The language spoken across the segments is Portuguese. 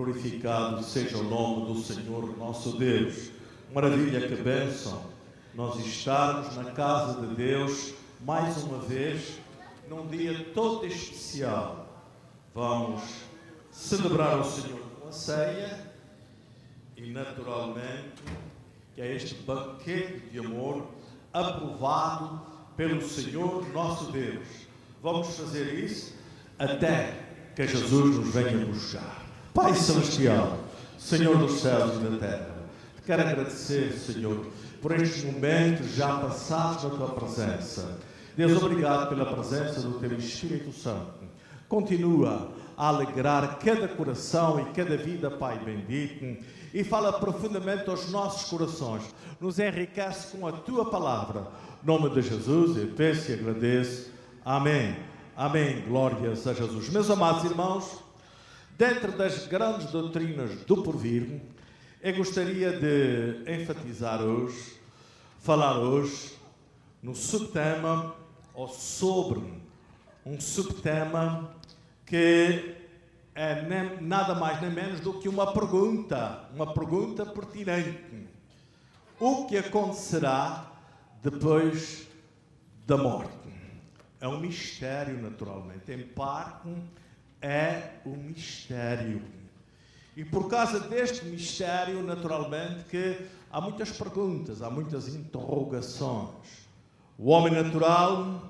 Glorificado seja o nome do Senhor nosso Deus. Maravilha, que bênção nós estarmos na casa de Deus mais uma vez, num dia todo especial. Vamos celebrar o Senhor com a ceia e, naturalmente, que é este banquete de amor aprovado pelo Senhor nosso Deus. Vamos fazer isso até que Jesus nos venha buscar. Pai Celestial, Senhor dos céus e da terra, te quero agradecer, Senhor, por estes momentos já passados na tua presença. Deus, obrigado pela presença do teu Espírito Santo. Continua a alegrar cada coração e cada vida, Pai bendito, e fala profundamente aos nossos corações. Nos enriquece com a tua palavra. Em nome de Jesus, eu peço e agradeço. Amém. Amém. Glórias a Jesus. Meus amados irmãos, dentro das grandes doutrinas do porvir, eu gostaria de enfatizar hoje, falar hoje, no subtema, ou sobre um subtema que é nada mais nem menos do que uma pergunta pertinente. O que acontecerá depois da morte? É um mistério, naturalmente. Em parte, é um mistério. E por causa deste mistério, naturalmente, que há muitas perguntas, há muitas interrogações. O homem natural,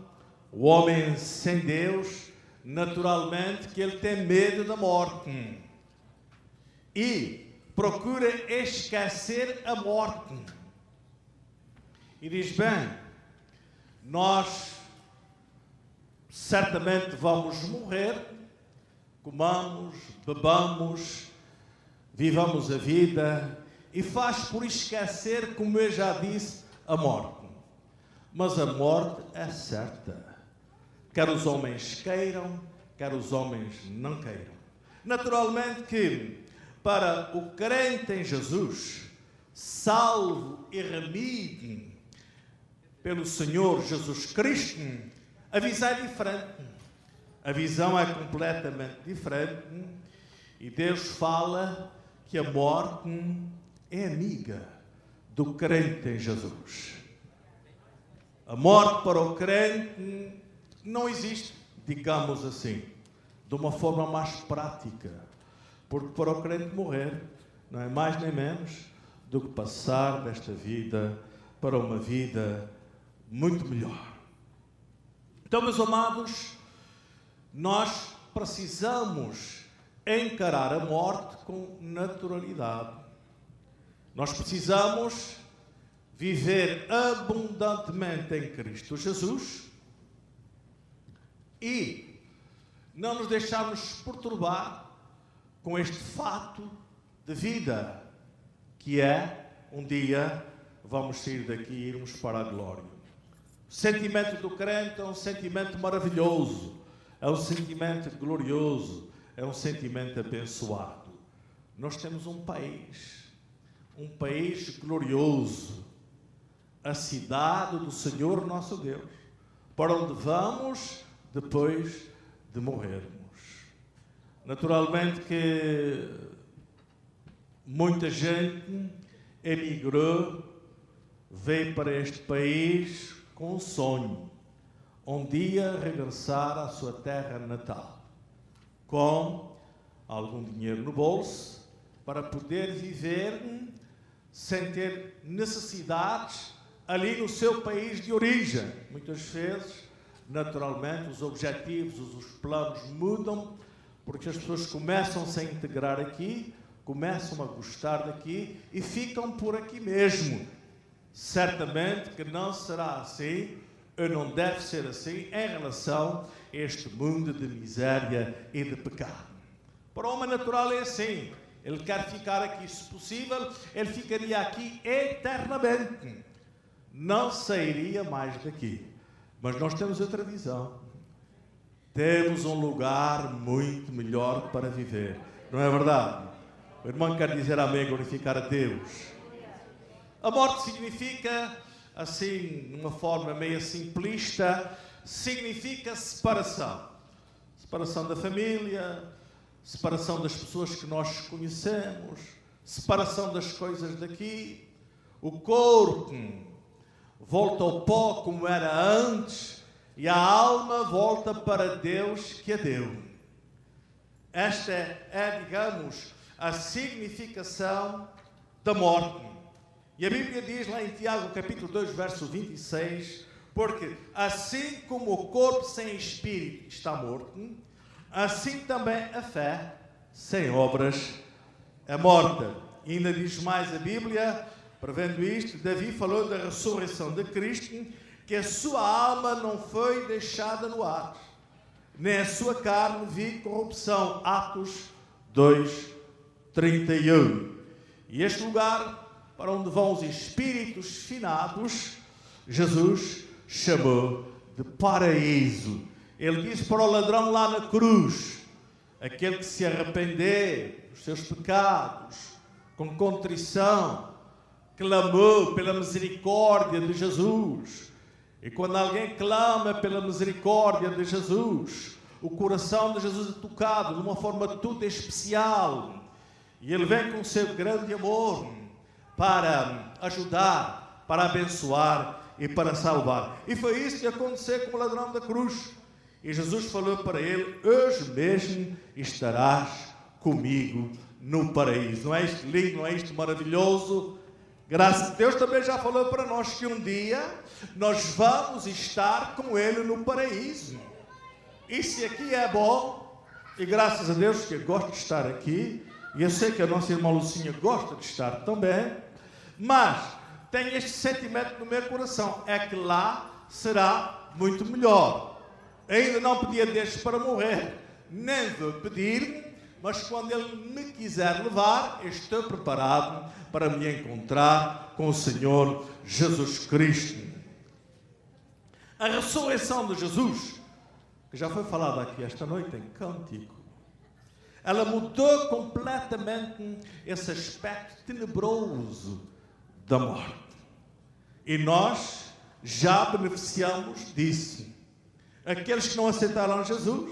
o homem sem Deus, naturalmente que ele tem medo da morte e procura esquecer a morte. E diz, bem, nós certamente vamos morrer, comamos, bebamos, vivamos a vida, e faz por esquecer, como eu já disse, a morte. Mas a morte é certa. Quer os homens queiram, quer os homens não queiram. Naturalmente que, para o crente em Jesus, salvo e remido pelo Senhor Jesus Cristo, a visão é diferente. A visão é completamente diferente. E Deus fala que a morte é amiga do crente em Jesus. A morte para o crente não existe, digamos assim, de uma forma mais prática. Porque para o crente morrer não é mais nem menos do que passar desta vida para uma vida muito melhor. Então, meus amados, nós precisamos encarar a morte com naturalidade. Nós precisamos viver abundantemente em Cristo Jesus e não nos deixarmos perturbar com este fato de vida, que é, um dia, vamos sair daqui e irmos para a glória. O sentimento do crente é um sentimento maravilhoso, é um sentimento glorioso, é um sentimento abençoado. Nós temos um país glorioso, a cidade do Senhor nosso Deus, para onde vamos depois de morrermos. Naturalmente que muita gente emigrou, veio para este país com um sonho, um dia regressar à sua terra natal, com algum dinheiro no bolso, para poder viver sem ter necessidades ali no seu país de origem. Muitas vezes, naturalmente, os objetivos, os planos mudam, porque as pessoas começam a se integrar aqui, começam a gostar daqui e ficam por aqui mesmo. Certamente que não será assim, ou não deve ser assim, em relação a este mundo de miséria e de pecado. Para o homem natural é assim. Ele quer ficar aqui, se possível, ele ficaria aqui eternamente. Não sairia mais daqui. Mas nós temos outra visão. Temos um lugar muito melhor para viver. Não é verdade? O irmão quer dizer amém, glorificar a Deus. A morte significa, assim, de uma forma meio simplista, significa separação. Separação da família, separação das pessoas que nós conhecemos, separação das coisas daqui. O corpo volta ao pó como era antes e a alma volta para Deus que a deu. Esta é, digamos, a significação da morte. E a Bíblia diz lá em Tiago, capítulo 2, verso 26, porque assim como o corpo sem espírito está morto, assim também a fé sem obras é morta. E ainda diz mais a Bíblia, prevendo isto, Davi falou da ressurreição de Cristo, que a sua alma não foi deixada no ar, nem a sua carne viu corrupção. Atos 2, 31. E este lugar para onde vão os espíritos finados, Jesus chamou de paraíso. Ele disse para o ladrão lá na cruz, aquele que se arrepender dos seus pecados, com contrição, clamou pela misericórdia de Jesus. E quando alguém clama pela misericórdia de Jesus, o coração de Jesus é tocado de uma forma tudo especial. E Ele vem com o seu grande amor para ajudar, para abençoar e para salvar. E foi isso que aconteceu com o ladrão da cruz. E Jesus falou para ele: hoje mesmo estarás comigo no paraíso. Não é isto lindo, não é isto maravilhoso? Graças a Deus também já falou para nós que um dia nós vamos estar com Ele no paraíso. E se aqui é bom, e graças a Deus que eu gosto de estar aqui, e eu sei que a nossa irmã Lucinha gosta de estar também, mas tenho este sentimento no meu coração, é que lá será muito melhor. Ainda não pedi a Deus para morrer, nem vou pedir, mas quando Ele me quiser levar, eu estou preparado para me encontrar com o Senhor Jesus Cristo. A ressurreição de Jesus, que já foi falada aqui esta noite em cântico, ela mudou completamente esse aspecto tenebroso da morte. E nós já beneficiamos disso. Aqueles que não aceitaram Jesus,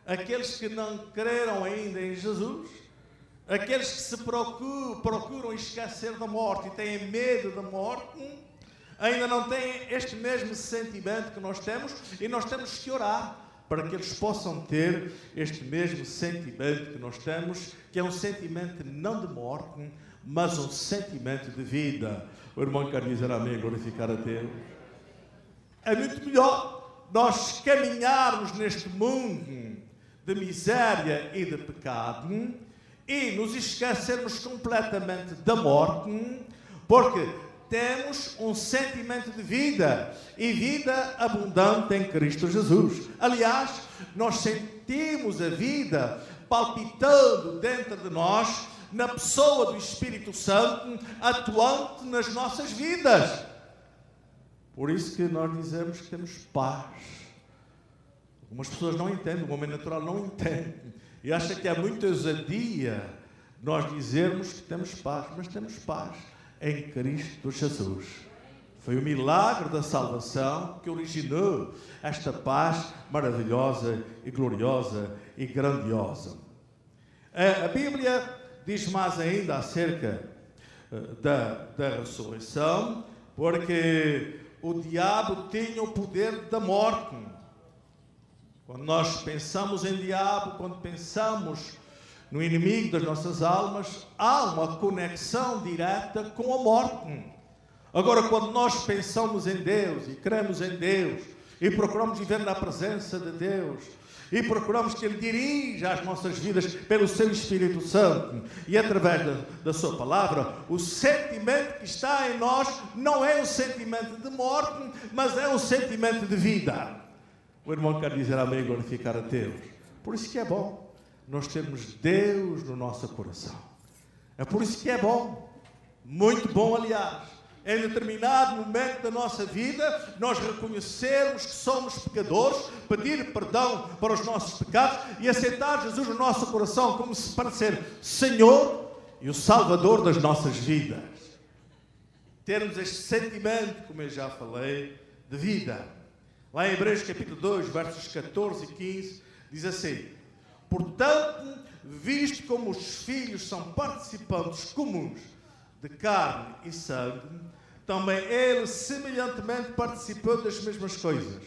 aqueles que não creram ainda em Jesus, aqueles que se procuram esquecer da morte e têm medo da morte, ainda não têm este mesmo sentimento que nós temos, e nós temos que orar para que eles possam ter este mesmo sentimento que nós temos, que é um sentimento não de morte, mas um sentimento de vida. O irmão quer dizer amém, glorificar a Deus. É muito melhor nós caminharmos neste mundo de miséria e de pecado e nos esquecermos completamente da morte, porque temos um sentimento de vida e vida abundante em Cristo Jesus. Aliás, nós sentimos a vida palpitando dentro de nós, na pessoa do Espírito Santo, atuante nas nossas vidas. Por isso que nós dizemos que temos paz. Algumas pessoas não entendem, o homem natural não entende, e acha que é muita ousadia nós dizermos que temos paz, mas temos paz em Cristo Jesus. Foi o milagre da salvação que originou esta paz maravilhosa e gloriosa e grandiosa. A Bíblia diz mais ainda acerca da ressurreição, porque o diabo tinha o poder da morte. Quando nós pensamos em diabo, quando pensamos no inimigo das nossas almas, há uma conexão direta com a morte. Agora, quando nós pensamos em Deus e cremos em Deus e procuramos viver na presença de Deus e procuramos que Ele dirija as nossas vidas pelo Seu Espírito Santo e através da Sua Palavra, o sentimento que está em nós não é um sentimento de morte, mas é um sentimento de vida. O irmão quer dizer amém, glorificar a Deus. Por isso que é bom nós termos Deus no nosso coração. É por isso que é bom, muito bom, aliás, em determinado momento da nossa vida, nós reconhecermos que somos pecadores, pedir perdão para os nossos pecados e aceitar Jesus no nosso coração como se para ser Senhor e o Salvador das nossas vidas. Termos este sentimento, como eu já falei, de vida. Lá em Hebreus capítulo 2, versos 14 e 15, diz assim: portanto, visto como os filhos são participantes comuns de carne e sangue, também ele semelhantemente participou das mesmas coisas,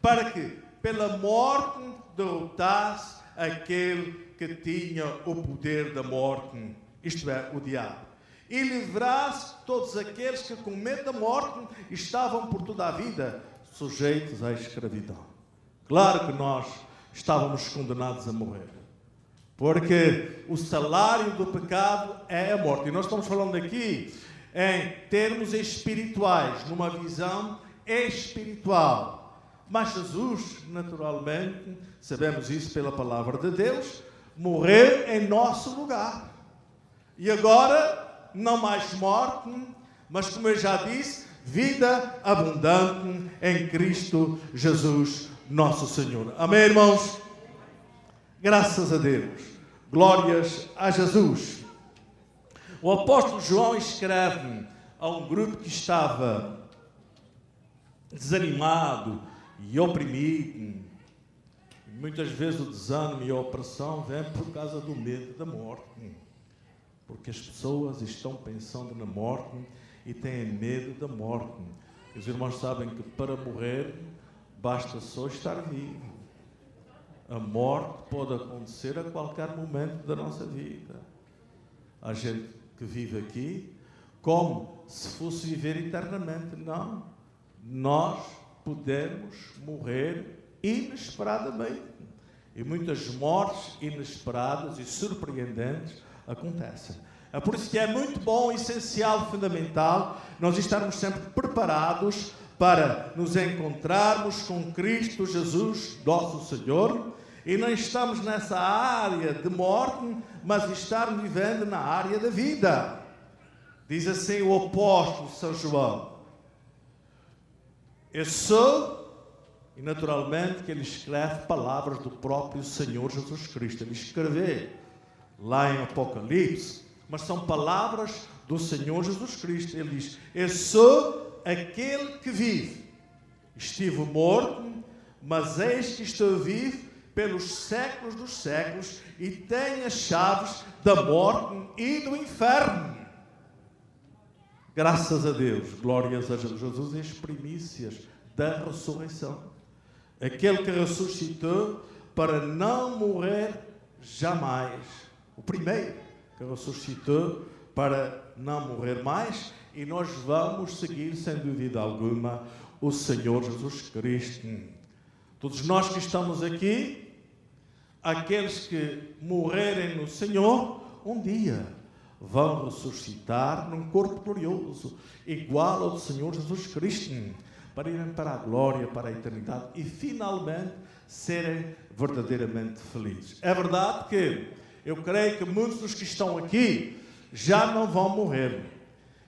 para que, pela morte, derrotasse aquele que tinha o poder da morte, isto é, o diabo, e livrasse todos aqueles que, com medo da morte, estavam por toda a vida sujeitos à escravidão. Claro que nós estávamos condenados a morrer, porque o salário do pecado é a morte. E nós estamos falando aqui em termos espirituais, numa visão espiritual. Mas Jesus, naturalmente, sabemos isso pela palavra de Deus, morreu em nosso lugar. E agora, não mais morte, mas, como eu já disse, vida abundante em Cristo Jesus, nosso Senhor. Amém, irmãos? Graças a Deus. Glórias a Jesus. O apóstolo João escreve a um grupo que estava desanimado e oprimido. Muitas vezes o desânimo e a opressão vem por causa do medo da morte. Porque as pessoas estão pensando na morte e têm medo da morte. Os irmãos sabem que para morrer basta só estar vivo. A morte pode acontecer a qualquer momento da nossa vida. Há gente que vive aqui como se fosse viver eternamente. Não. Nós podemos morrer inesperadamente. E muitas mortes inesperadas e surpreendentes acontecem. É por isso que é muito bom, essencial, fundamental, nós estarmos sempre preparados para nos encontrarmos com Cristo Jesus, nosso Senhor, e não estamos nessa área de morte, mas estarmos vivendo na área da vida. Diz assim o apóstolo São João: eu sou, e naturalmente que ele escreve palavras do próprio Senhor Jesus Cristo. Ele escreveu lá em Apocalipse, mas são palavras do Senhor Jesus Cristo. Ele diz: eu sou aquele que vive. Estive morto, mas eis que estou vivo pelos séculos dos séculos e tenho as chaves da morte e do inferno. Graças a Deus, glórias a Jesus, as primícias da ressurreição. Aquele que ressuscitou para não morrer jamais. O primeiro que ressuscitou para não morrer mais, e nós vamos seguir, sem dúvida alguma, o Senhor Jesus Cristo. Todos nós que estamos aqui, aqueles que morrerem no Senhor, um dia vão ressuscitar num corpo glorioso, igual ao do Senhor Jesus Cristo, para irem para a glória, para a eternidade e finalmente serem verdadeiramente felizes. É verdade que eu creio que muitos dos que estão aqui já não vão morrer.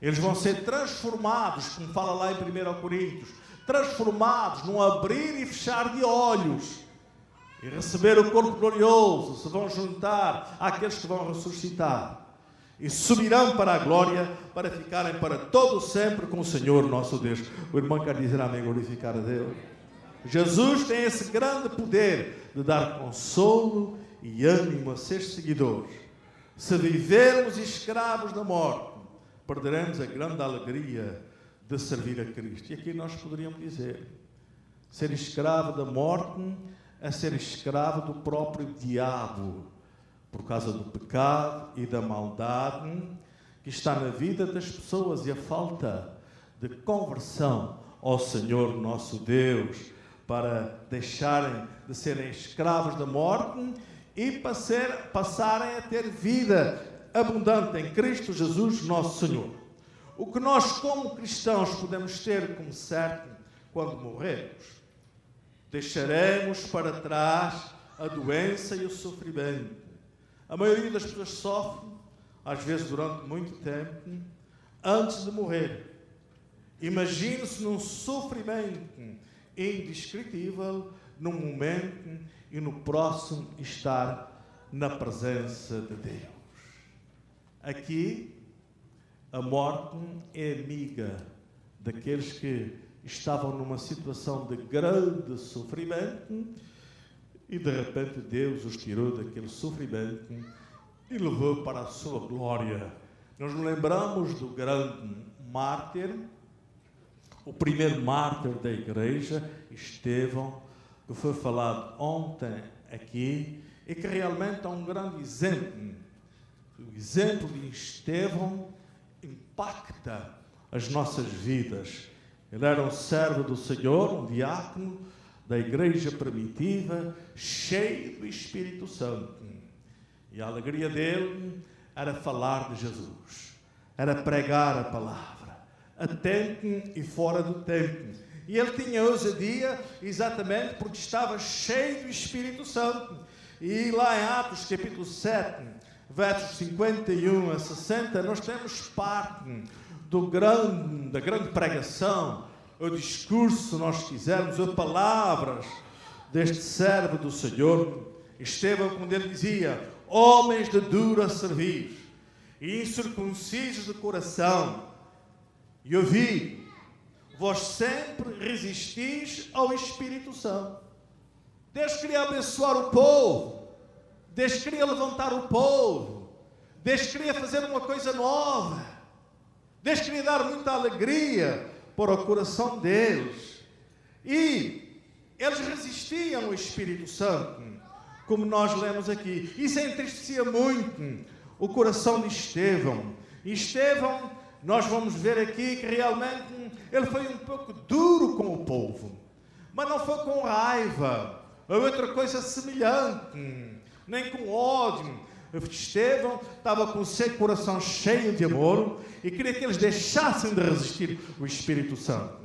Eles vão ser transformados, como fala lá em 1 Coríntios, transformados num abrir e fechar de olhos, e receber o corpo glorioso, se vão juntar àqueles que vão ressuscitar e subirão para a glória para ficarem para todo sempre com o Senhor nosso Deus. O irmão quer dizer amém, glorificar a Deus. Jesus tem esse grande poder de dar consolo e ânimo a seus seguidores. Se vivermos escravos da morte, perderemos a grande alegria de servir a Cristo. E aqui nós poderíamos dizer: ser escravo da morte é ser escravo do próprio diabo, por causa do pecado e da maldade que está na vida das pessoas e a falta de conversão ao Senhor nosso Deus, para deixarem de serem escravos da morte e passarem a ter vida abundante em Cristo Jesus nosso Senhor. O que nós como cristãos podemos ter como certo quando morrermos? Deixaremos para trás a doença e o sofrimento. A maioria das pessoas sofre, às vezes durante muito tempo, antes de morrer. Imagine-se num sofrimento indescritível, num momento e no próximo estar na presença de Deus. Aqui, a morte é amiga daqueles que estavam numa situação de grande sofrimento, e de repente Deus os tirou daquele sofrimento e levou para a sua glória. Nós nos lembramos do grande mártir, o primeiro mártir da igreja, Estevão, que foi falado ontem aqui, e que realmente é um grande exemplo. O exemplo de Estevão impacta as nossas vidas. Ele era um servo do Senhor, um diácono da igreja primitiva, cheio do Espírito Santo. E a alegria dele era falar de Jesus, era pregar a palavra, a tempo e fora do tempo. E ele tinha ousadia exatamente porque estava cheio do Espírito Santo. E lá em Atos capítulo 7, versos 51 a 60, nós temos parte da grande pregação, o discurso, se nós quisermos, as palavras deste servo do Senhor, Estevão, quando ele dizia: homens de dura serviço e incircuncisos de coração e ouvido, vós sempre resistis ao Espírito Santo. Deus queria abençoar o povo, Deus queria levantar o povo, Deus queria fazer uma coisa nova, Deus queria dar muita alegria para o coração deles. E eles resistiam ao Espírito Santo, como nós lemos aqui. Isso entristecia muito o coração de Estevão. E Estevão, nós vamos ver aqui que realmente ele foi um pouco duro com o povo, mas não foi com raiva ou outra coisa semelhante, nem com ódio. Estevão estava com o seu coração cheio de amor e queria que eles deixassem de resistir ao Espírito Santo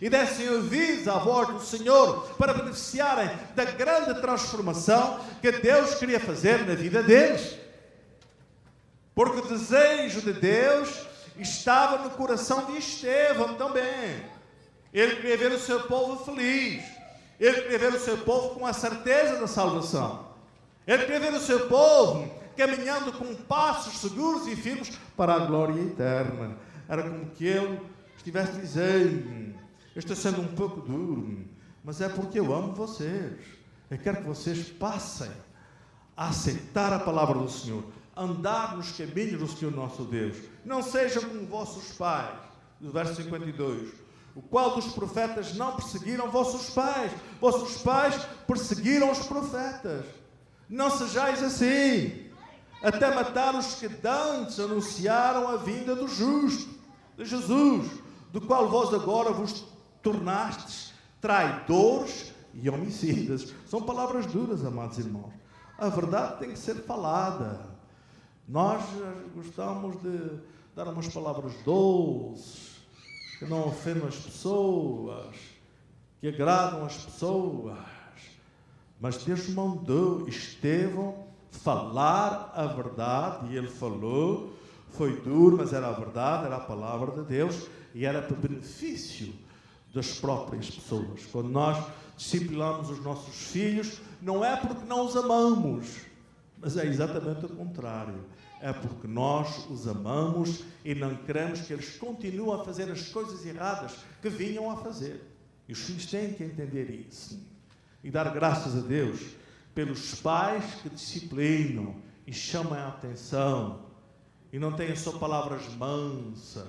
e dessem ouvidos à voz do Senhor para beneficiarem da grande transformação que Deus queria fazer na vida deles. Porque o desejo de Deus estava no coração de Estevão também. Ele queria ver o seu povo feliz. Ele queria ver o seu povo com a certeza da salvação. Ele queria ver o seu povo caminhando com passos seguros e firmes para a glória eterna. Era como que ele estivesse dizendo: eu estou sendo um pouco duro, mas é porque eu amo vocês. Eu quero que vocês passem a aceitar a palavra do Senhor, andar nos caminhos do Senhor nosso Deus. Não sejam como vossos pais, do verso 52, o qual dos profetas não perseguiram vossos pais. Vossos pais perseguiram os profetas. Não sejais assim, até matar os que dantes anunciaram a vinda do justo, de Jesus, do qual vós agora vos tornastes traidores e homicidas. São palavras duras, amados irmãos. A verdade tem que ser falada. Nós gostamos de dar umas palavras doces, que não ofendam as pessoas, que agradam as pessoas. Mas Deus mandou Estevão falar a verdade, e ele falou. Foi duro, mas era a verdade, era a palavra de Deus, e era para benefício das próprias pessoas. Quando nós disciplinamos os nossos filhos, não é porque não os amamos, mas é exatamente o contrário. É porque nós os amamos e não queremos que eles continuem a fazer as coisas erradas que vinham a fazer. E os filhos têm que entender isso. E dar graças a Deus pelos pais que disciplinam e chamam a atenção. E não têm só palavras mansas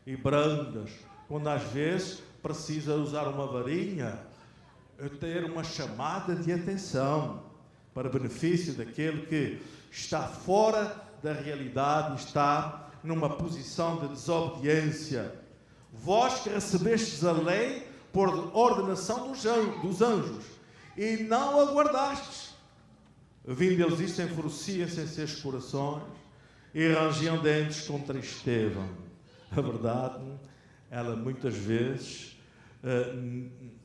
e brandas, quando às vezes precisa usar uma varinha, ter uma chamada de atenção para benefício daquele que está fora da realidade, está numa posição de desobediência. Vós que recebestes a lei por ordenação dos anjos e não aguardastes. Vindo eles isto, enfureciam-se em seus corações e rangiam dentes contra Estevão. A verdade, ela muitas vezes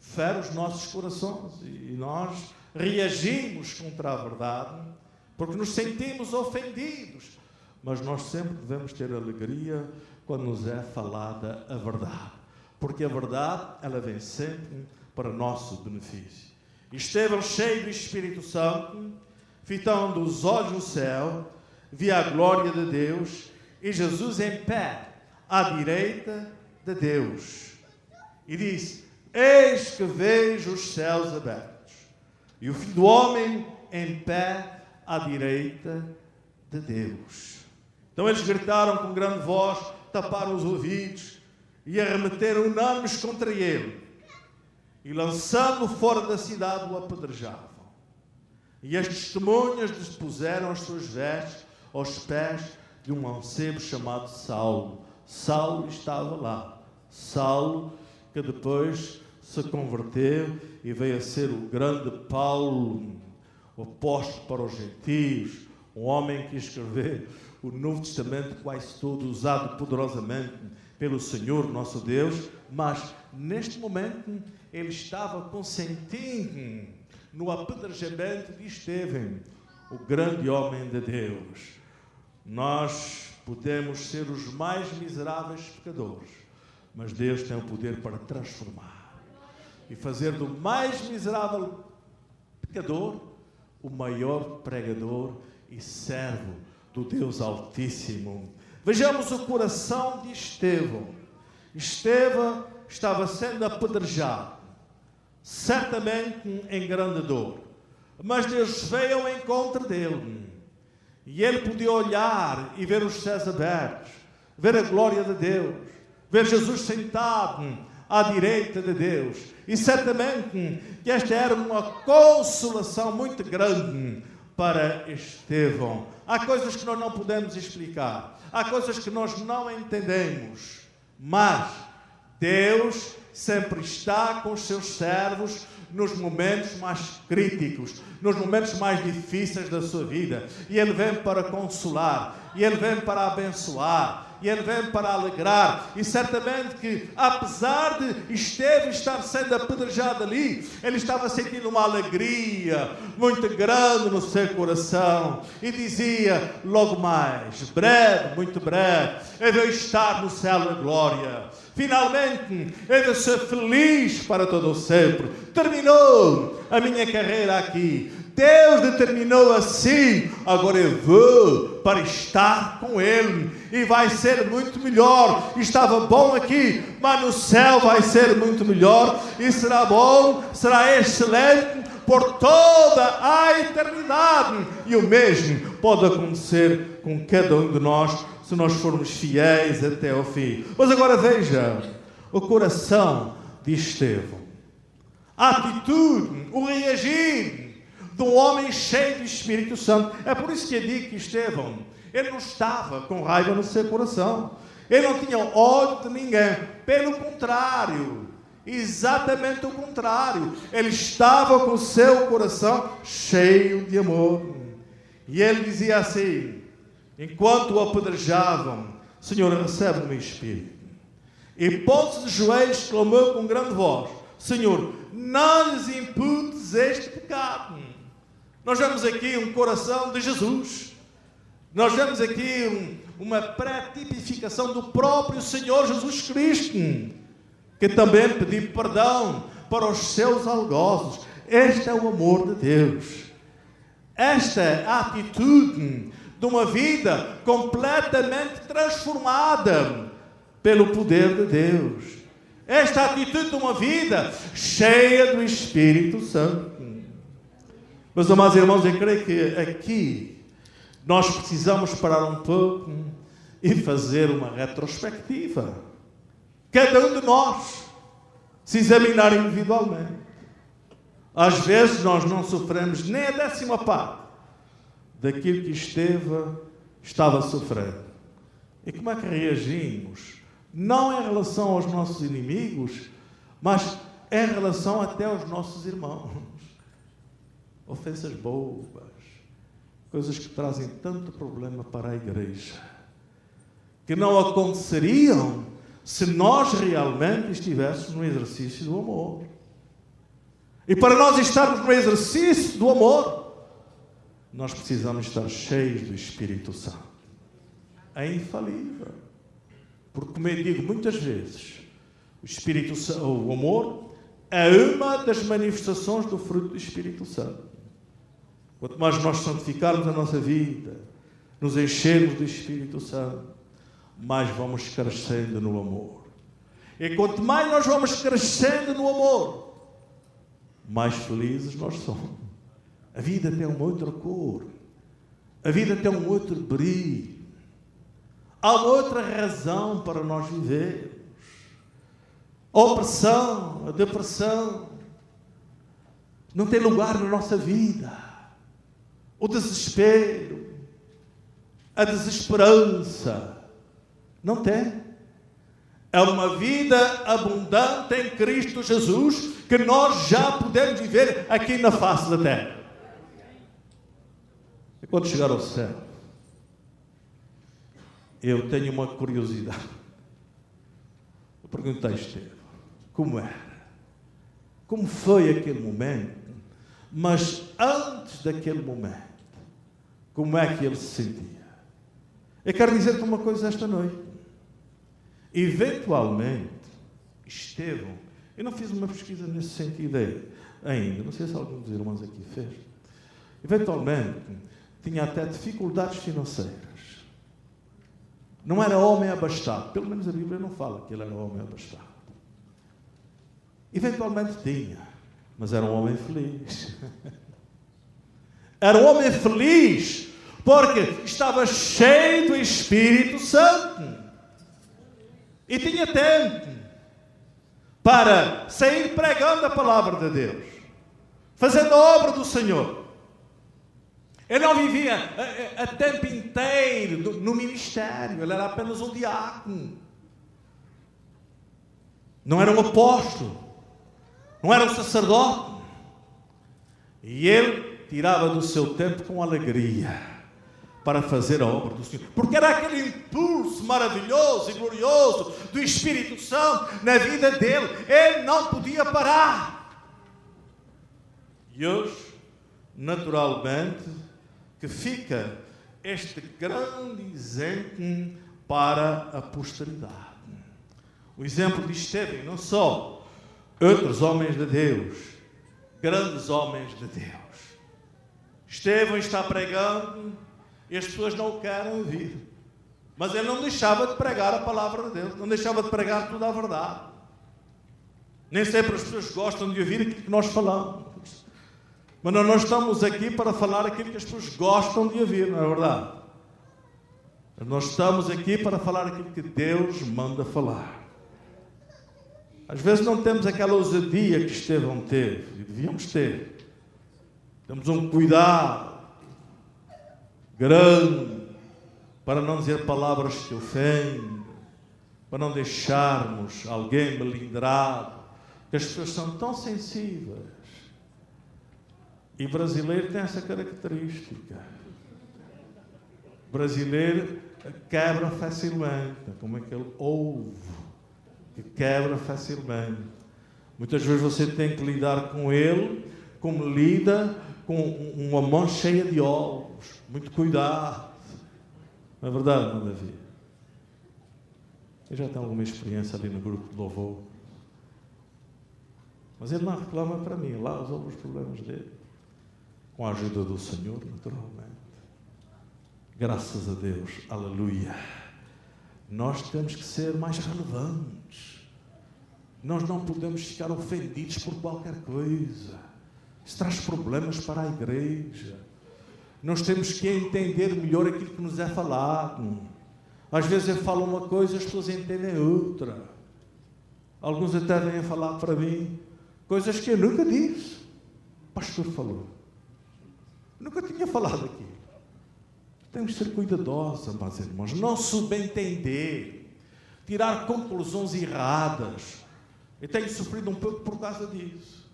fere os nossos corações e nós reagimos contra a verdade porque nos sentimos ofendidos. Mas nós sempre devemos ter alegria quando nos é falada a verdade, porque a verdade, ela vem sempre para nosso benefício. Estevão, cheio do Espírito Santo, fitando os olhos no céu, via a glória de Deus e Jesus em pé à direita de Deus. E disse: eis que vejo os céus abertos e o Filho do Homem em pé à direita de Deus. Então eles gritaram com grande voz, taparam os ouvidos e arremeteram unânimes contra ele. E lançando-o fora da cidade, o apedrejavam. E as testemunhas dispuseram as suas vestes aos pés de um mancebo chamado Saulo. Saulo estava lá. Saulo, que depois se converteu e veio a ser o grande Paulo, o apóstolo para os gentios, um homem que escreveu o Novo Testamento quase todo, usado poderosamente pelo Senhor nosso Deus, mas neste momento ele estava consentindo no apedrejamento de Estevão, o grande homem de Deus. Nós podemos ser os mais miseráveis pecadores, mas Deus tem o poder para transformar e fazer do mais miserável pecador o maior pregador e servo do Deus Altíssimo. Vejamos o coração de Estevão. Estevão estava sendo apedrejado, certamente em grande dor, mas Deus veio ao encontro dele e ele podia olhar e ver os céus abertos, ver a glória de Deus, ver Jesus sentado à direita de Deus, e certamente que esta era uma consolação muito grande para Estevão. Há coisas que nós não podemos explicar, há coisas que nós não entendemos, mas Deus sempre está com os seus servos nos momentos mais críticos, nos momentos mais difíceis da sua vida, e Ele vem para consolar, e Ele vem para abençoar, e Ele vem para alegrar. E certamente que, apesar de Estevão estar sendo apedrejado ali, ele estava sentindo uma alegria muito grande no seu coração, e dizia: logo mais, breve, muito breve, eu vou estar no céu da glória. Finalmente, eu vou ser feliz para todo o sempre. Terminou a minha carreira aqui. Deus determinou assim. Agora eu vou para estar com Ele. E vai ser muito melhor. Estava bom aqui, mas no céu vai ser muito melhor. E será bom, será excelente por toda a eternidade. E o mesmo pode acontecer com cada um de nós, se nós formos fiéis até ao fim. Mas agora veja o coração de Estevão. A atitude, o reagir de um homem cheio do Espírito Santo. É por isso que eu digo que Estevão, ele não estava com raiva no seu coração. Ele não tinha ódio de ninguém. Pelo contrário, exatamente o contrário. Ele estava com o seu coração cheio de amor. E ele dizia assim, enquanto o apedrejavam: Senhor, recebe o meu espírito. E pondo-se de joelhos, clamou com grande voz: Senhor, não lhes imputes este pecado. Nós vemos aqui um coração de Jesus. Nós vemos aqui uma pré-tipificação do próprio Senhor Jesus Cristo, que também pediu perdão para os seus algozes. Este é o amor de Deus. Esta é a atitude de uma vida completamente transformada pelo poder de Deus. Esta atitude de uma vida cheia do Espírito Santo. Meus amados irmãos, eu creio que aqui nós precisamos parar um pouco e fazer uma retrospectiva. Cada um de nós se examinar individualmente. Às vezes nós não sofremos nem a 10ª parte daquilo que Estevão estava sofrendo. E como é que reagimos? Não em relação aos nossos inimigos, mas em relação até aos nossos irmãos. Ofensas bobas, coisas que trazem tanto problema para a igreja, que não aconteceriam se nós realmente estivéssemos no exercício do amor. E para nós estarmos no exercício do amor, nós precisamos estar cheios do Espírito Santo. É infalível. Porque, como eu digo muitas vezes, o Espírito Santo, o amor, é uma das manifestações do fruto do Espírito Santo. Quanto mais nós santificarmos a nossa vida, nos enchermos do Espírito Santo, mais vamos crescendo no amor. E quanto mais nós vamos crescendo no amor, mais felizes nós somos. A vida tem uma outra cor. A vida tem um outro brilho. Há uma outra razão para nós vivermos. A opressão, a depressão não tem lugar na nossa vida. O desespero, a desesperança, não tem. É uma vida abundante em Cristo Jesus que nós já podemos viver aqui na face da terra. E quando chegar ao céu, eu tenho uma curiosidade. Eu perguntei a Estevão, como era? Como foi aquele momento? Mas antes daquele momento, como é que ele se sentia? Eu quero dizer-te uma coisa esta noite. Eventualmente, Estevão, eu não fiz uma pesquisa nesse sentido ainda, não sei se algum dos irmãos aqui fez. Eventualmente, tinha até dificuldades financeiras. Não era homem abastado, pelo menos a Bíblia não fala que ele era homem abastado. Eventualmente tinha, mas era um homem feliz. Era um homem feliz, porque estava cheio do Espírito Santo. E tinha tempo para sair pregando a palavra de Deus, fazendo a obra do Senhor. Ele não vivia a tempo inteiro no ministério, ele era apenas um diácono. Não era um apóstolo, não era um sacerdote. E ele tirava do seu tempo com alegria para fazer a obra do Senhor, porque era aquele impulso maravilhoso e glorioso do Espírito Santo na vida dele. Ele não podia parar. E hoje, naturalmente, que fica este grande exemplo para a posteridade. O exemplo de Estevão, não só outros homens de Deus, grandes homens de Deus. Estevão está pregando e as pessoas não o querem ouvir. Mas ele não deixava de pregar a palavra de Deus, não deixava de pregar toda a verdade. Nem sempre as pessoas gostam de ouvir aquilo que nós falamos. Mas nós não estamos aqui para falar aquilo que as pessoas gostam de ouvir, não é verdade? Nós estamos aqui para falar aquilo que Deus manda falar. Às vezes não temos aquela ousadia que Estevão teve, e devíamos ter. Temos um cuidado grande para não dizer palavras que ofendem, para não deixarmos alguém melindrado, que as pessoas são tão sensíveis. E brasileiro tem essa característica. O brasileiro quebra facilmente, como aquele ovo que quebra facilmente. Muitas vezes você tem que lidar com ele como lida com uma mão cheia de ovos. Muito cuidado. Não é verdade, irmão Davi? Eu já tenho alguma experiência ali no grupo de louvor. Mas ele não reclama para mim. Lá resolve os problemas dele. Com a ajuda do Senhor, naturalmente. Graças a Deus. Aleluia. Nós temos que ser mais relevantes. Nós não podemos ficar ofendidos por qualquer coisa. Isso traz problemas para a igreja. Nós temos que entender melhor aquilo que nos é falado. Às vezes eu falo uma coisa e as pessoas entendem outra. Alguns até vêm falar para mim coisas que eu nunca disse. O pastor falou. Nunca tinha falado aqui. Temos que ser cuidadosos, meus irmãos, não subentender, tirar conclusões erradas. Eu tenho sofrido um pouco por causa disso.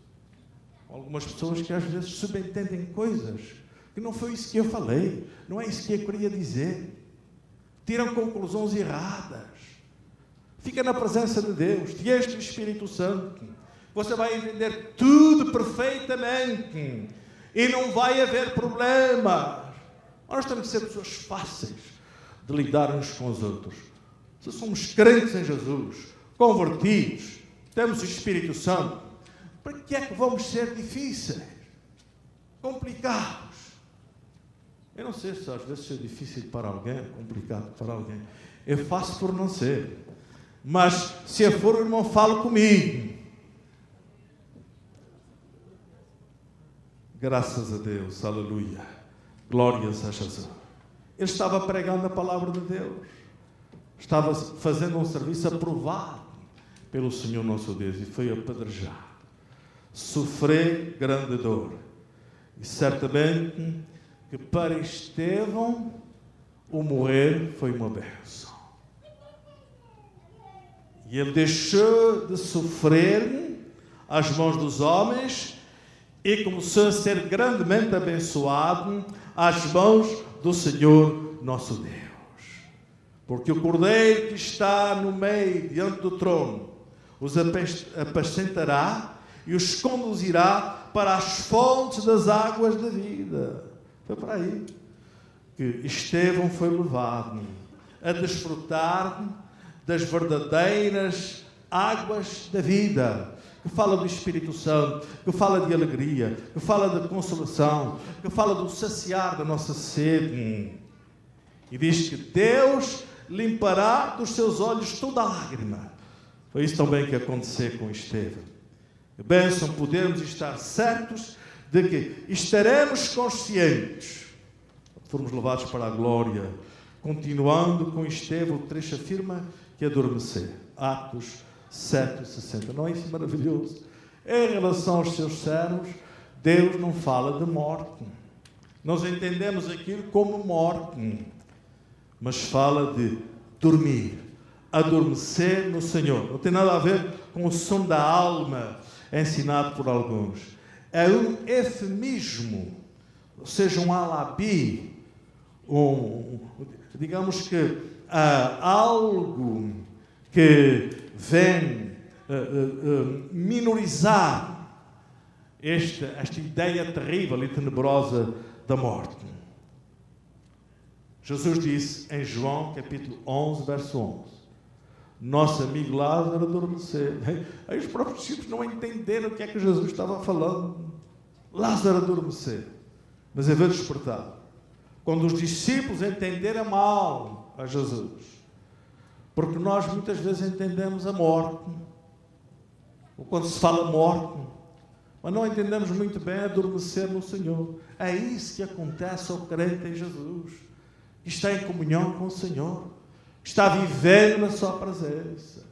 Algumas pessoas que às vezes subentendem coisas que não foi isso que eu falei, não é isso que eu queria dizer. Tiram conclusões erradas. Fica na presença de Deus, de este Espírito Santo. Você vai entender tudo perfeitamente e não vai haver problema. Nós temos que ser pessoas fáceis de lidar uns com os outros. Se somos crentes em Jesus, convertidos, temos o Espírito Santo, para que é que vamos ser difíceis, complicados? Eu não sei se às vezes é difícil para alguém, complicado para alguém. Eu faço por não ser. Mas se eu for, o irmão fala comigo. Graças a Deus, aleluia. Glórias a Jesus. Ele estava pregando a palavra de Deus. Estava fazendo um serviço aprovado pelo Senhor nosso Deus e foi apedrejado. Sofreu grande dor. E certamente que para Estevão o morrer foi uma bênção. E ele deixou de sofrer às mãos dos homens e começou a ser grandemente abençoado às mãos do Senhor nosso Deus. Porque o Cordeiro que está no meio, diante do trono, os apacentará e os conduzirá para as fontes das águas da vida. Foi para aí que Estevão foi levado a desfrutar das verdadeiras águas da vida, que fala do Espírito Santo, que fala de alegria, que fala de consolação, que fala do saciar da nossa sede. E diz que Deus limpará dos seus olhos toda a lágrima. Foi isso também que aconteceu com Estevão. Que bênção podermos estar certos de que estaremos conscientes, fomos levados para a glória. Continuando com Estevão, o trecho afirma que adormeceu. Atos 7:60. Não é isso maravilhoso? Em relação aos seus servos, Deus não fala de morte. Nós entendemos aquilo como morte, mas fala de dormir, adormecer no Senhor. Não tem nada a ver com o som da alma ensinado por alguns. É um eufemismo, ou seja, um alabi, digamos que algo que vem minorizar esta ideia terrível e tenebrosa da morte. Jesus disse em João capítulo 11, verso 11, nosso amigo Lázaro adormeceu. Aí os próprios discípulos não entenderam o que é que Jesus estava falando. Lázaro adormeceu, mas havia despertado. Quando os discípulos entenderam mal a Jesus, porque nós muitas vezes entendemos a morte, ou quando se fala morte, mas não entendemos muito bem adormecer no Senhor. É isso que acontece ao crente em Jesus, que está em comunhão com o Senhor, que está vivendo na sua presença,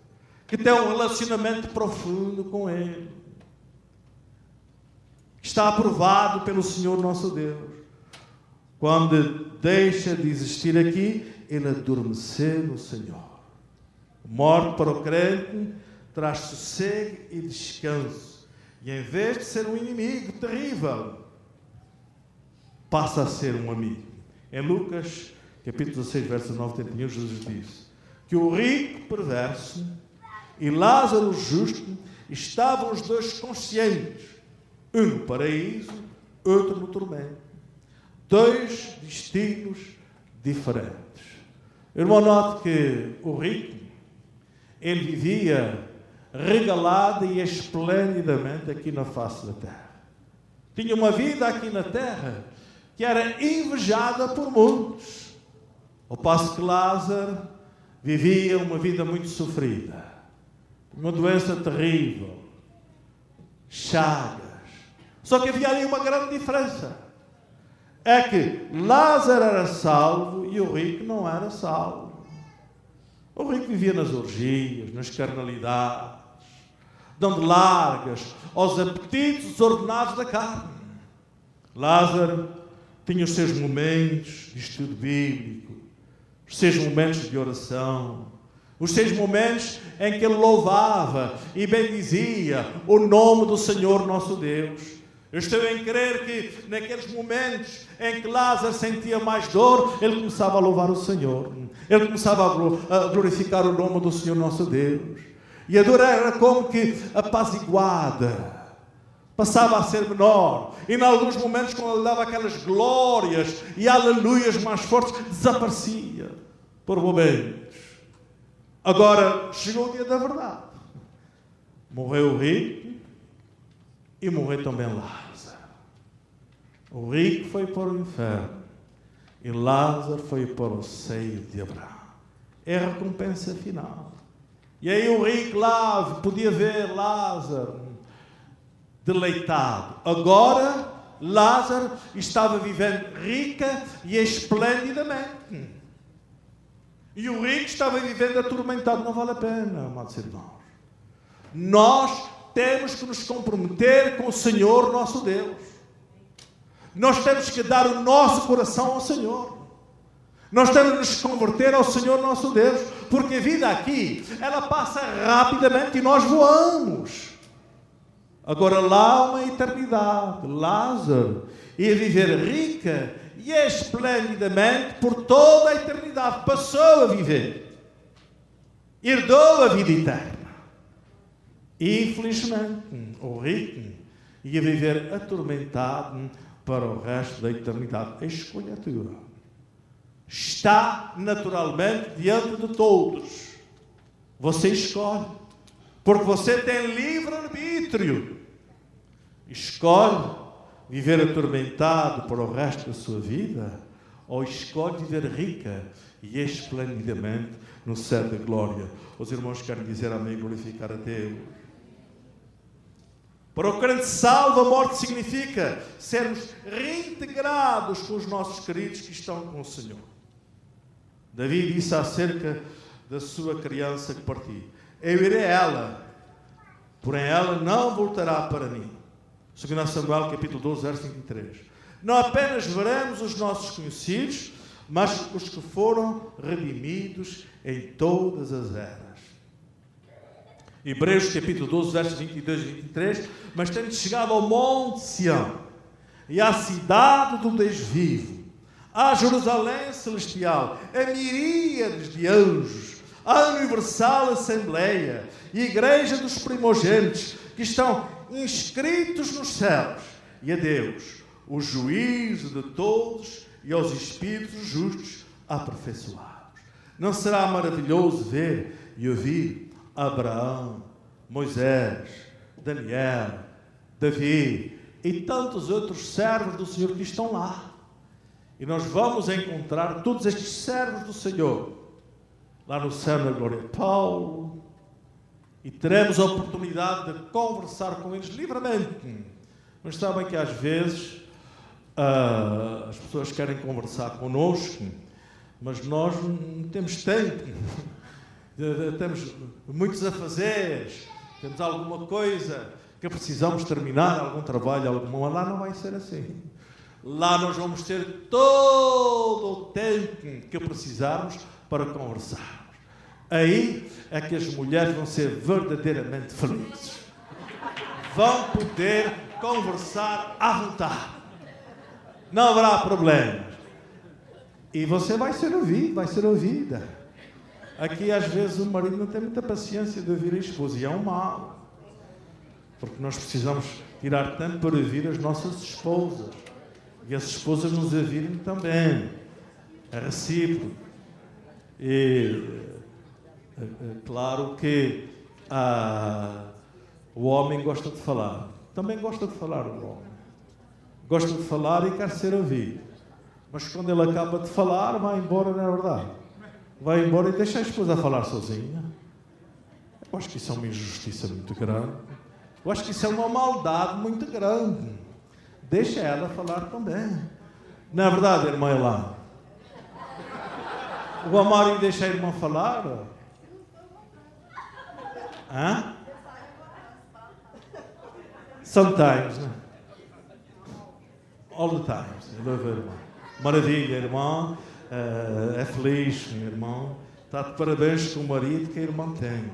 que tem um relacionamento profundo com Ele, que está aprovado pelo Senhor nosso Deus. Quando deixa de existir aqui, ele adormeceu no Senhor. Morte para o crente traz sossego e descanso. E em vez de ser um inimigo terrível, passa a ser um amigo. Em Lucas, capítulo 16, verso 9, 31, Jesus disse que o rico perverso e Lázaro justo estavam os dois conscientes, um no paraíso, outro no tormento. Dois destinos diferentes. Irmão, note que o rico, ele vivia regalado e esplendidamente aqui na face da terra. Tinha uma vida aqui na terra que era invejada por muitos. Ao passo que Lázaro vivia uma vida muito sofrida, uma doença terrível, chagas. Só que havia ali uma grande diferença. É que Lázaro era salvo e o rico não era salvo. O rico vivia nas orgias, nas carnalidades, dando largas aos apetites desordenados da carne. Lázaro tinha os seus momentos de estudo bíblico, os seus momentos de oração, os seus momentos em que ele louvava e bendizia o nome do Senhor nosso Deus. Eu estou em crer que naqueles momentos em que Lázaro sentia mais dor, ele começava a louvar o Senhor. Ele começava a glorificar o nome do Senhor nosso Deus. E a dor era como que apaziguada, passava a ser menor. E em alguns momentos, quando ele dava aquelas glórias e aleluias mais fortes, desaparecia por momentos. Agora chegou o dia da verdade. Morreu o rico e morreu também Lázaro. O rico foi para o inferno e Lázaro foi para o seio de Abraão. É a recompensa final. E aí o rico lá podia ver Lázaro deleitado. Agora Lázaro estava vivendo rica e esplendidamente. E o rico estava vivendo atormentado. Não vale a pena, amados irmãos. Nós temos que nos comprometer com o Senhor nosso Deus. Nós temos que dar o nosso coração ao Senhor. Nós temos que nos converter ao Senhor nosso Deus. Porque a vida aqui, ela passa rapidamente e nós voamos. Agora lá há uma eternidade. Lázaro ia viver rica e esplendidamente por toda a eternidade. Passou a viver. Herdou a vida eterna. E infelizmente o rico ia viver atormentado para o resto da eternidade. A escolha é tua. Está naturalmente diante de todos. Você escolhe. Porque você tem livre-arbítrio. Escolhe viver atormentado para o resto da sua vida, ou escolhe viver rica e esplendidamente no céu da glória. Os irmãos querem dizer amém e glorificar a Deus. Para o crente salvo, a morte significa sermos reintegrados com os nossos queridos que estão com o Senhor. Davi disse acerca da sua criança que partiu: eu irei a ela, porém ela não voltará para mim. 2 Samuel capítulo 12, verso 23. Não apenas veremos os nossos conhecidos, mas os que foram redimidos em todas as eras. Hebreus capítulo 12, versos 22 e 23. Mas tendo chegado ao monte Sião, e à cidade do Deus vivo, à Jerusalém celestial, a miríades de anjos, à universal assembleia, e igreja dos primogênitos, que estão inscritos nos céus, e a Deus, o juízo de todos, e aos espíritos justos aperfeiçoados. Não será maravilhoso ver e ouvir Abraão, Moisés, Daniel, Davi e tantos outros servos do Senhor que estão lá? E nós vamos encontrar todos estes servos do Senhor lá no céu da glória. Paulo, e teremos a oportunidade de conversar com eles livremente. Mas sabem que às vezes as pessoas querem conversar connosco, mas nós não temos tempo. Temos muitos afazeres, temos alguma coisa que precisamos terminar, algum trabalho, alguma. Lá não vai ser assim. Lá nós vamos ter todo o tempo que precisarmos para conversar. Aí é que as mulheres vão ser verdadeiramente felizes. Vão poder conversar à vontade. Não haverá problemas. E você vai ser ouvido, vai ser ouvida. Aqui às vezes o marido não tem muita paciência de ouvir a esposa, e é um mal. Porque nós precisamos tirar tempo para ouvir as nossas esposas. E as esposas nos ouvirem também. É recíproco. E claro que o homem gosta de falar. Também gosta de falar o homem. Gosta de falar e quer ser ouvido. Mas quando ele acaba de falar, vai embora, não é verdade? Vai embora e deixa a esposa falar sozinha. Eu acho que isso é uma injustiça muito grande. Eu acho que isso é uma maldade muito grande. Deixa ela falar também. Não é verdade, irmã Elá? O Amário deixa a irmã falar? Hã? Sometimes, né? All the times. Maravilha, irmã. É feliz, meu irmão. Está de parabéns com o marido que a irmã tem.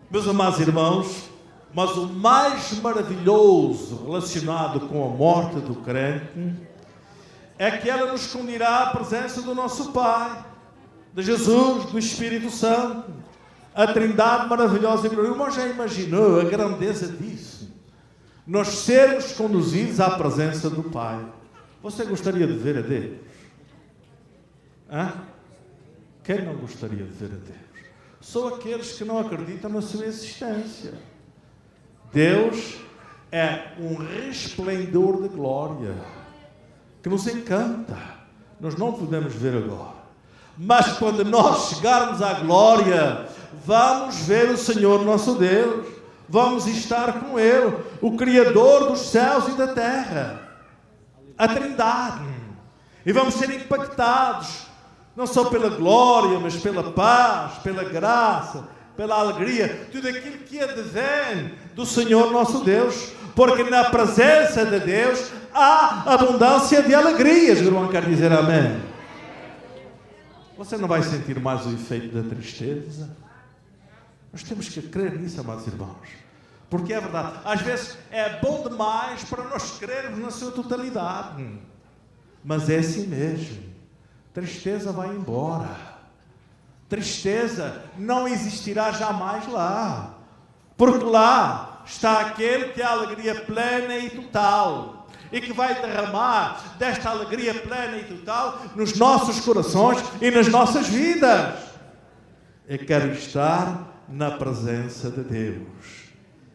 Meus amados irmãos, mas o mais maravilhoso relacionado com a morte do crente é que ela nos conduzirá à presença do nosso Pai, de Jesus, do Espírito Santo, a Trindade maravilhosa e gloriosa. O irmão já imaginou a grandeza disso? Nós sermos conduzidos à presença do Pai. Você gostaria de ver a Deus? Hã? Quem não gostaria de ver a Deus? São aqueles que não acreditam na sua existência. Deus é um resplendor de glória que nos encanta. Nós não podemos ver agora. Mas quando nós chegarmos à glória, vamos ver o Senhor nosso Deus. vamos estar com Ele, o Criador dos céus e da terra, a Trindade. E vamos ser impactados, não só pela glória, mas pela paz, pela graça, pela alegria, tudo aquilo que advém do Senhor nosso Deus, porque na presença de Deus há abundância de alegrias. O irmão quer dizer amém? Você não vai sentir mais o efeito da tristeza? Nós temos que crer nisso, amados irmãos, porque é verdade, às vezes é bom demais para nós crermos na sua totalidade, mas é assim mesmo. Tristeza vai embora, tristeza não existirá jamais lá, porque lá está aquele que é a alegria plena e total, e que vai derramar desta alegria plena e total nos nossos corações e nas nossas vidas. Eu quero estar na presença de Deus.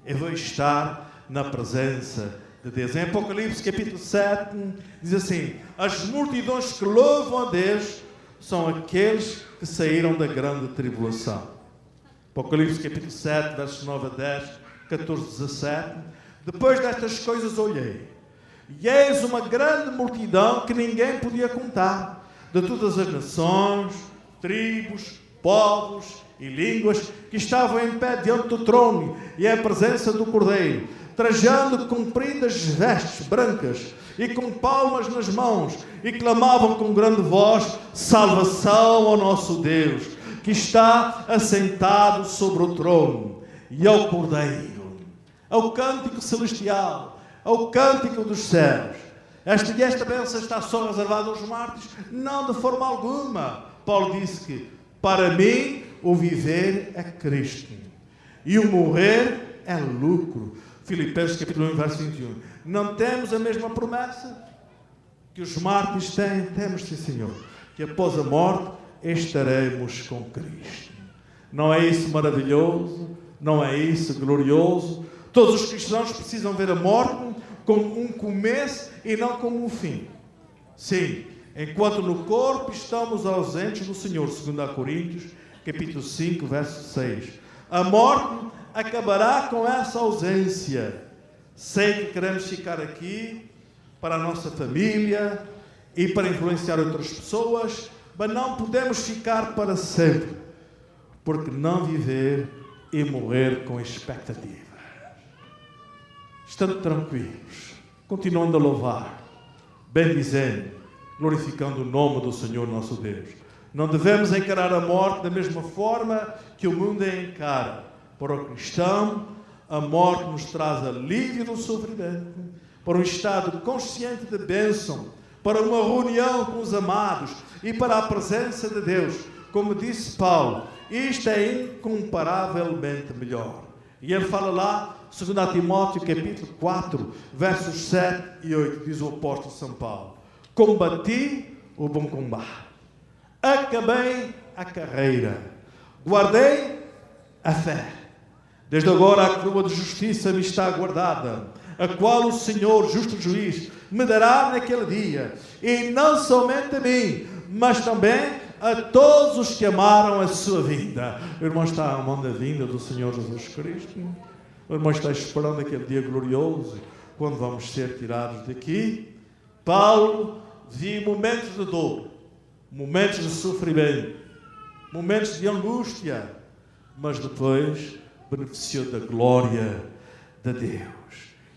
Eu vou estar na presença de Deus. Em Apocalipse capítulo 7 diz assim: as multidões que louvam a Deus são aqueles que saíram da grande tribulação. Apocalipse capítulo 7, versos 9 a 10, 14, 17. Depois destas coisas olhei, e eis uma grande multidão que ninguém podia contar, de todas as nações, tribos, povos e línguas, que estavam em pé diante do trono e à presença do Cordeiro, trajando compridas vestes brancas e com palmas nas mãos, e clamavam com grande voz: salvação ao nosso Deus, que está assentado sobre o trono, e ao Cordeiro. Ao cântico celestial, ao cântico dos céus. Esta bênção está só reservada aos mártires? Não, de forma alguma. Paulo disse que para mim o viver é Cristo e o morrer é lucro. Filipenses capítulo 1, verso 21. Não temos a mesma promessa que os mártires têm? Temos, sim, Senhor, que após a morte estaremos com Cristo. Não é isso maravilhoso? Não é isso glorioso? Todos os cristãos precisam ver a morte como um começo e não como um fim. Sim, enquanto no corpo estamos ausentes do Senhor, segundo a Coríntios, capítulo 5, verso 6. A morte acabará com essa ausência. Sei que queremos ficar aqui para a nossa família e para influenciar outras pessoas, mas não podemos ficar para sempre, porque não viver e morrer com expectativa. Estando tranquilos, continuando a louvar, bendizendo, glorificando o nome do Senhor nosso Deus. Não devemos encarar a morte da mesma forma que o mundo a encara. Para o cristão, a morte nos traz alívio do sofrimento, para um estado consciente de bênção, para uma reunião com os amados e para a presença de Deus. Como disse Paulo, isto é incomparavelmente melhor. E ele fala lá, 2 Timóteo capítulo 4, versos 7 e 8, diz o apóstolo São Paulo: combati o bom combate, acabei a carreira, guardei a fé. Desde agora a coroa de justiça me está guardada, a qual o Senhor, justo juiz, me dará naquele dia, e não somente a mim, mas também a todos os que amaram a sua vinda. O irmão está à mão da vinda do Senhor Jesus Cristo. O irmão está esperando aquele dia glorioso, quando vamos ser tirados daqui. Paulo viu momentos de dor, momentos de sofrimento, momentos de angústia, mas depois beneficiou da glória de Deus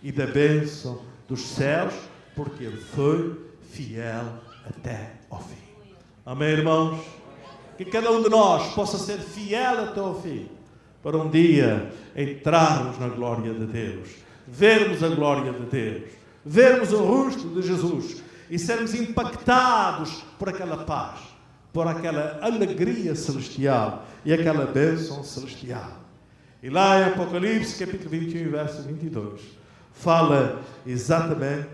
e da bênção dos céus, porque ele foi fiel até ao fim. Amém, irmãos? Que cada um de nós possa ser fiel até ao fim, para um dia entrarmos na glória de Deus, vermos a glória de Deus, vermos o rosto de Jesus e sermos impactados por aquela paz, por aquela alegria celestial e aquela bênção celestial. E lá em Apocalipse, capítulo 21, verso 22, fala exatamente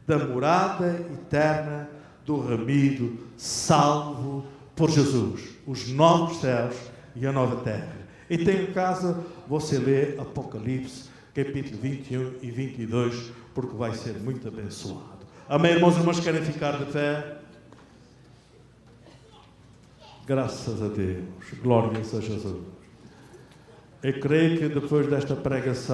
da morada eterna do remido salvo por Jesus, os novos céus e a nova terra. E tem em casa, você lê Apocalipse, capítulo 21 e 22, porque vai ser muito abençoado. Amém, irmãos e irmãs, querem ficar de pé? Graças a Deus, glória a Jesus. Eu creio que depois desta pregação